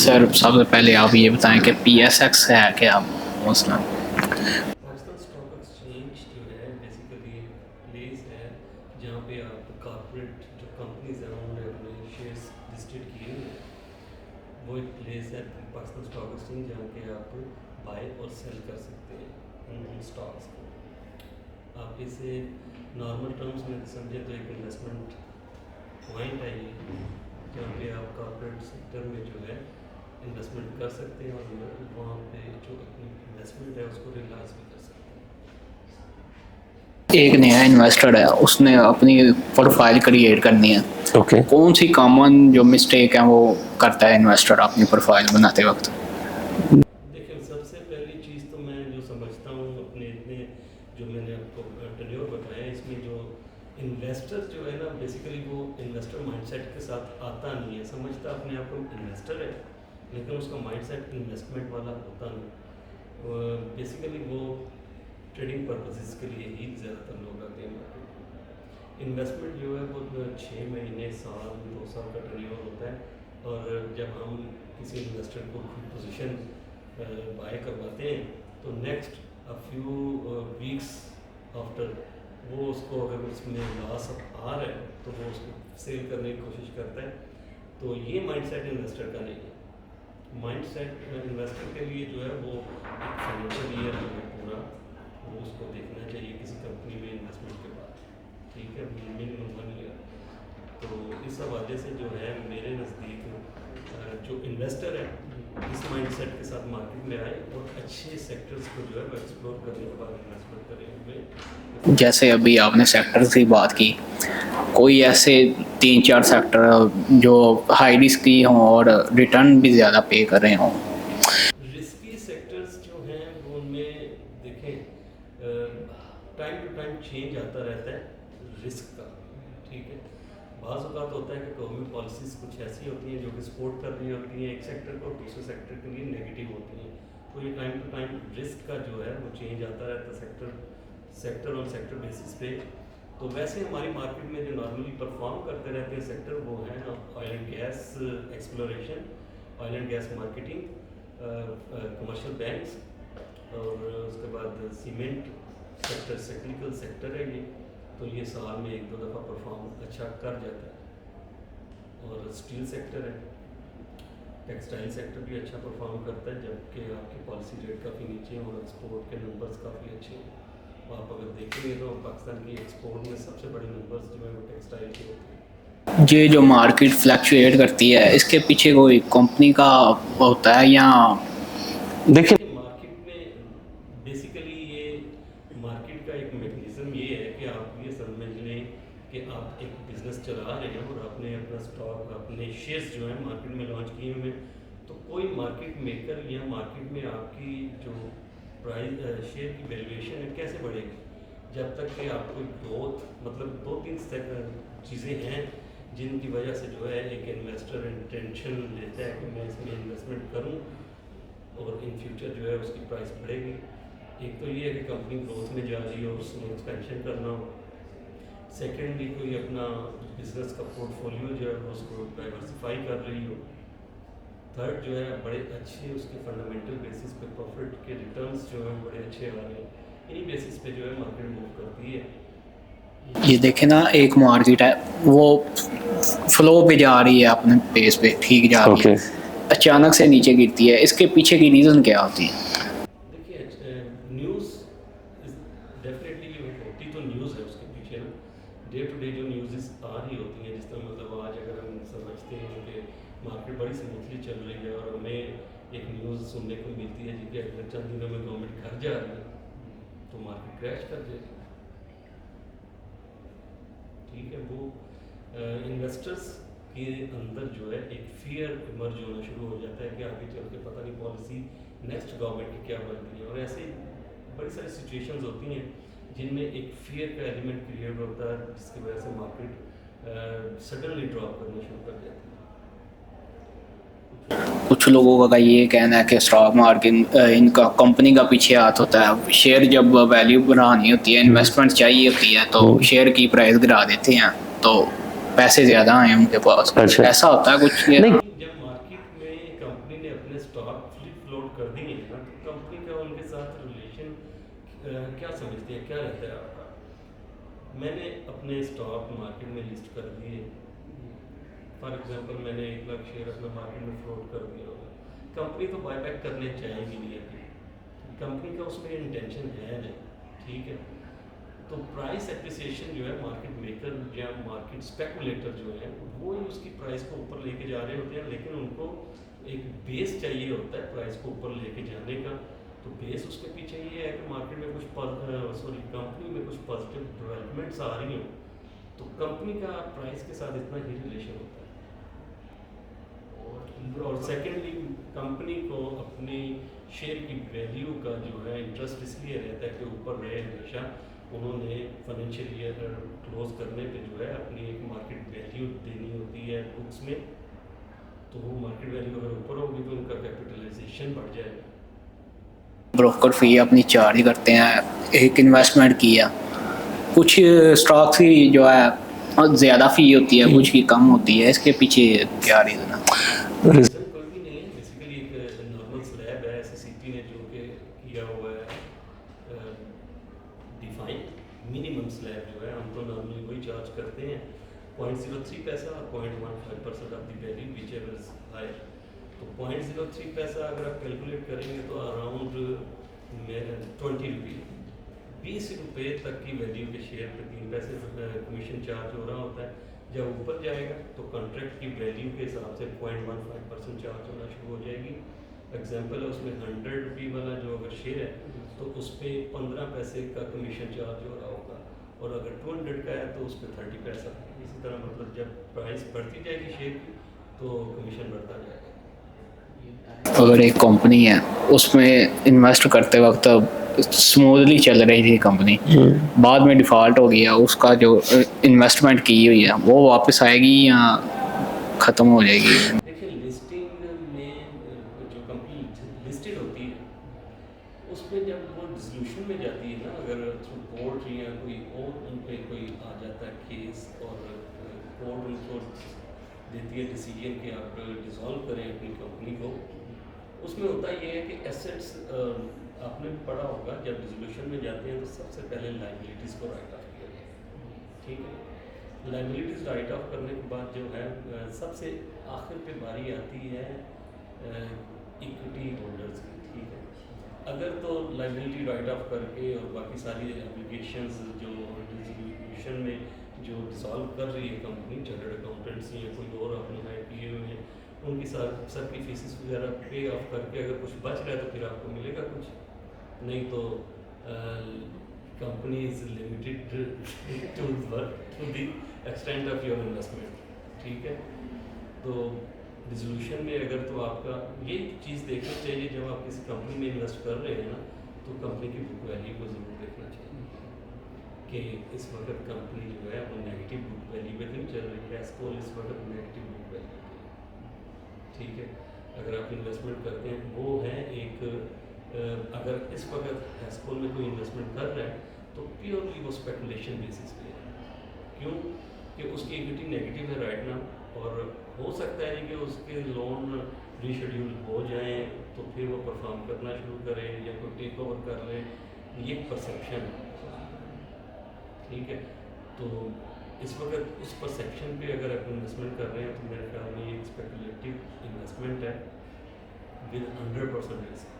Sir सबसे पहले आप ये बताएं कि PSX है क्या मसला? पाकिस्तान स्टॉक एक्सचेंज जो है बेसिकली प्लेस है जहाँ पे आप कॉर्पोरेट जो कंपनीज हैं उन्होंने अपने शेयर्स लिस्टेड किए हुए हैं। वो एक प्लेस है पाकिस्तान स्टॉक एक्सचेंज जहाँ पे आप बाय और सेल कर सकते हैं उन स्टॉक्स को। आप इसे नॉर्मल टर्म्स में समझे तो एक इन्वेस्टमेंट पॉइंट है ये, जहाँ पे आप कॉर्पोरेट सेक्टर में जो है इन्वेस्टमेंट कर सकते हैं और वहाँ पे जो अपनी इन्वेस्टमेंट है उसको रियलाइज भी कर सकते एक नया इन्वेस्टर है, उसने अपनी प्रोफाइल क्रिएट करनी है, ओके कौन सी कॉमन जो मिस्टेक है वो करता है इन्वेस्टर अपनी प्रोफाइल बनाते वक्त? हैं। देखिए सबसे पहली चीज़ तो मैं जो समझता हूँ अपने इतने जो मैंने आपको टेन्योर बताया इसमें जो इन्वेस्टर जो है ना बेसिकली वो इन्वेस्टर माइंडसेट के साथ आता नहीं है, समझता अपने आप को इन्वेस्टर है लेकिन उसका माइंडसेट इन्वेस्टमेंट वाला होता नहीं। बेसिकली वो ट्रेडिंग पर्पसेस के लिए ही ज़्यादातर लोग आते हैं मार्केट में। इन्वेस्टमेंट जो है वो 6 महीने साल 2 साल का टेन्योर होता है और जब हम किसी इन्वेस्टर को पोजीशन बाय करवाते हैं तो next a few weeks after वो उसको अगर उसमें लॉस आ रहा है तो वो उसको सेल करने की कोशिश करता है। तो ये माइंडसेट इन्वेस्टर का नहीं है। माइंडसेट इन्वेस्टर के लिए जो है वो एक फाइनेंशियल ईयर जो है पूरा वो उसको देखना चाहिए किसी कंपनी में इन्वेस्टमेंट के बाद, ठीक है, मिनिमम 1 ईयर। तो इस हवाले से जो है मेरे नज़दीक जो इन्वेस्टर है इस माइंडसेट के साथ मार्केट में आए और अच्छे सेक्टर्स को जो है वो एक्सप्लोर करने के बाद इन्वेस्टमेंट करें उनमें। जैसे अभी आपने सेक्टर की बात की, कोई ऐसे 3-4 सेक्टर जो हाई रिस्क की हों और रिटर्न भी ज़्यादा पे कर रहे हों? रिस्की सेक्टर्स जो हैं वो उनमें देखें टाइम टू टाइम चेंज आता रहता है रिस्क का, ठीक है। बाज़ औक़ात होता है कि गवर्नमेंट पॉलिसीज़ कुछ ऐसी होती हैं जो कि सपोर्ट कर रही होती हैं एक सेक्टर को, दूसरे सेक्टर के लिए नेगेटिव होती हैं। तो ये टाइम टू टाइम रिस्क का जो है वो चेंज आता रहता है सेक्टर और सेक्टर बेसिस पे। तो वैसे हमारी मार्केट में जो नॉर्मली परफॉर्म करते रहते हैं सेक्टर वो हैं oil and gas exploration, oil and gas marketing, commercial banks और उसके बाद सीमेंट सेक्टर टेक्निकल सेक्टर है ये। तो ये साल में 1-2 दफ़ा परफॉर्म अच्छा कर जाता है। और स्टील सेक्टर है, टेक्सटाइल सेक्टर भी अच्छा परफॉर्म करता है जबकि आपकी पॉलिसी रेट काफ़ी नीचे हैं और एक्सपोर्ट के नंबर्स काफ़ी अच्छे हैं। आप अगर देखेंगे तो पाकिस्तान की एक्सपोर्ट में सबसे बड़े नंबर्स जो है वो टेक्सटाइल के होते हैं। ये जो मार्केट फ्लक्चुएट करती है इसके पीछे कोई कंपनी का होता है या? देखिए मार्केट में बेसिकली ये मार्केट का एक मैकेनिज्म ये है कि आप ये समझ लें कि आप एक बिज़नेस चला रहे हैं और आपने अपना स्टॉक अपने शेयर्स जो है मार्केट में लॉन्च किए हुए हैं। तो कोई मार्केट मेकर या मार्केट में आपकी जो प्राइस शेयर की वैल्यूएशन है कैसे बढ़ेगी जब तक कि आपको ग्रोथ मतलब 2-3 चीज़ें हैं जिनकी वजह से जो है एक इन्वेस्टर इंटेंशन लेता है कि मैं इसमें इन्वेस्टमेंट करूं और इन फ्यूचर जो है उसकी प्राइस बढ़ेगी। एक तो ये है कि कंपनी ग्रोथ में जा रही हो उसमें एक्सपेंशन करना हो। सेकेंडली कोई अपना बिजनेस का पोर्टफोलियो जो है उसको डाइवर्सिफाई कर रही हो। थर्ड जो है बड़े अच्छे उसके फंडामेंटल बेसिस पे प्रॉफिट के रिटर्न्स जो हैं बड़े अच्छे आ रहे हैं। इन्हीं बेसिस पे जो है मार्केट मूव करती है। ये देखे ना, एक मार्केट है वो फ्लो पे जा रही है, अपने पेस पे ठीक जा रही ओके है, अचानक से नीचे गिरती है, इसके पीछे की रीज़न क्या होती है? देखिए न्यूज़ डेफिनेटली होती तो न्यूज़ है उसके पीछे ना, डे टू डे जो न्यूज़ आ रही होती हैं जिस तरह मतलब आज अगर हम समझते हैं कि मार्केट बड़ी स्मूथली चल रही है और हमें एक न्यूज़ सुनने को मिलती है जी कि अगले चंद दिनों में गवर्नमेंट घर जा रही है तो मार्केट क्रैश कर जाएगी, ठीक है। वो इन्वेस्टर्स के अंदर जो है एक फियर इमर्ज होना शुरू हो जाता है कि आगे चल के पता नहीं पॉलिसी नेक्स्ट गवर्नमेंट की क्या बनती है और ऐसे बड़ी सारी सिचुएशंस होती हैं जिनमें एक फियर का एलिमेंट क्रिएट होता है जिसकी वजह से मार्केट सडनली ड्रॉप करना शुरू कर जाती है। कुछ लोगों का ये कहना है कि स्टॉक मार्केट इनका कंपनी का पीछे हाथ होता है, शेयर जब वैल्यू बढ़ानी होती है, इन्वेस्टमेंट चाहिए होती है तो शेयर की प्राइस गिरा देते हैं तो पैसे ज़्यादा आए उनके पास। अच्छा ऐसा होता है कुछ? नहीं जब मार्केट में कंपनी मैंने अपने स्टॉक मार्केट में लिस्ट कर दिए। फॉर एग्जांपल मैंने 1 लाख शेयर अपना मार्केट में फ्लोट कर दिया होगा, कंपनी तो बायबैक करने चाहेगी नहीं अभी, कंपनी का उसमें इंटेंशन है नहीं, ठीक है। तो प्राइस एप्रिसिएशन जो है मार्केट मेकर या मार्केट स्पेकुलेटर जो है वो ही उसकी प्राइस को ऊपर लेके जा रहे होते हैं, लेकिन उनको एक बेस चाहिए होता है प्राइस को ऊपर लेके जाने का। तो बेस उसके पीछे ये है कि मार्केट में कुछ कंपनी में कुछ पॉजिटिव डेवलपमेंट्स आ रही हो, तो कंपनी का प्राइस के साथ इतना ही रिलेशन होता है। और सेकेंडली कंपनी को अपनी शेयर की वैल्यू का जो है इंटरेस्ट इसलिए रहता है कि ऊपर रहे हमेशा। उन्होंने फाइनेंशियल ईयर क्लोज करने पे जो है अपनी एक मार्केट वैल्यू देनी होती है बुक्स में, तो वो मार्केट वैल्यू अगर ऊपर होगी तो उनका कैपिटलाइजेशन बढ़ जाएगा। ब्रोकर फी अपनी चार्ज करते हैं, एक इन्वेस्टमेंट किया, कुछ स्टॉक्स की जो है ज़्यादा फ़ी होती है, कुछ की कम होती है, इसके पीछे क्या रीज़न है? रीजन कोई भी नहीं है, बेसिकली एक नॉर्मल स्लैब है एसएससीटी ने जो कि किया हुआ है डिफाइन मिनिमम स्लैब जो है, हम तो नॉर्मली वही चार्ज करते हैं 0.03 पैसा और 0.15% of the value whichever is higher. तो 0.03 पैसा अगर आप कैलकुलेट करेंगे तो अराउंड 20 रुपये, 20 रुपये तक की वैल्यू के शेयर पे 3 पैसे कमीशन चार्ज हो रहा होता है। जब ऊपर जाएगा तो कॉन्ट्रैक्ट की वैल्यू के हिसाब से 0.15% चार्ज होना शुरू हो जाएगी। एग्जाम्पल है उसमें 100 रुपये वाला जो अगर शेयर है तो उस पर 15 पैसे का कमीशन चार्ज हो रहा होगा, और अगर 200 का है तो उस पर 30 पैसा। इसी तरह मतलब जब प्राइस बढ़ती जाएगी शेयर की तो कमीशन बढ़ता जाएगा। अगर एक कंपनी है उसमें इन्वेस्ट करते वक्त स्मूथली चल रही थी कंपनी, बाद में डिफ़ॉल्ट हो गया, उसका जो इन्वेस्टमेंट की हुई है वो वापस आएगी या ख़त्म हो जाएगी? देखिए लिस्टिंग में जो कंपनी लिस्टेड होती है उसमें जब वो डिसोल्यूशन में जाती है ना, अगर थ्रू कोर्ट या कोई और उन पे कोई आ जाता है केस और कोर्ट उनको देती है डिसीजन कि आप डिसॉल्व करें अपनी कंपनी को, उसमें होता ये है कि एसेट्स आपने भी पढ़ा होगा जब डिसोल्यूशन में जाते हैं तो सबसे पहले लाइबिलिटीज़ को राइट ऑफ किया जाता है, ठीक है। लाइबिलिटीज़ राइट ऑफ करने के बाद जो है सबसे आखिर पे बारी आती है इक्विटी होल्डर्स की, ठीक है। अगर तो लाइबिलिटी राइट ऑफ करके और बाकी सारी एप्लीकेशंस जो डिसोल्यूशन में जो डिसॉल्व कर रही है कंपनी, चार्टर्ड अकाउंटेंट्स या कोई और अपने हायर किए हुए हैं, उनकी सबकी फीसिस वगैरह पे ऑफ करके अगर कुछ बच रहा है तो फिर आपको मिलेगा कुछ, नहीं तो company is limited to the extent of your investment, ठीक है। तो डिसोल्यूशन में अगर तो आपका ये चीज़ देखनी चाहिए जब आप किसी कंपनी में इन्वेस्ट कर रहे हैं ना, तो कंपनी की बुक वैल्यू को ज़रूर देखना चाहिए कि इस वक्त कंपनी जो है वो नेगेटिव बुक वैल्यू पे नहीं चल रही है, एस्कोल इस वक्त नेगेटिव बुक वैल्यू पे, ठीक है। अगर आप इन्वेस्टमेंट करते हैं वो है एक अगर इस वक्त एस्कोल में कोई इन्वेस्टमेंट कर रहा है तो प्योरली वो स्पेकुलेशन बेसिस पे है, क्यों कि उसकी इक्विटी नेगेटिव है राइट नाउ, और हो सकता है कि उसके लोन रीशेड्यूल हो जाए तो फिर वो परफॉर्म करना शुरू करे या कोई टेक ओवर कर ले, ये परसेप्शन है, ठीक है। तो इस वक्त उस परसेप्शन पे अगर आप इन्वेस्टमेंट कर रहे हैं तो मेरे ख्याल में ये स्पेकुलेटिव इन्वेस्टमेंट है विद 100% रिस्क।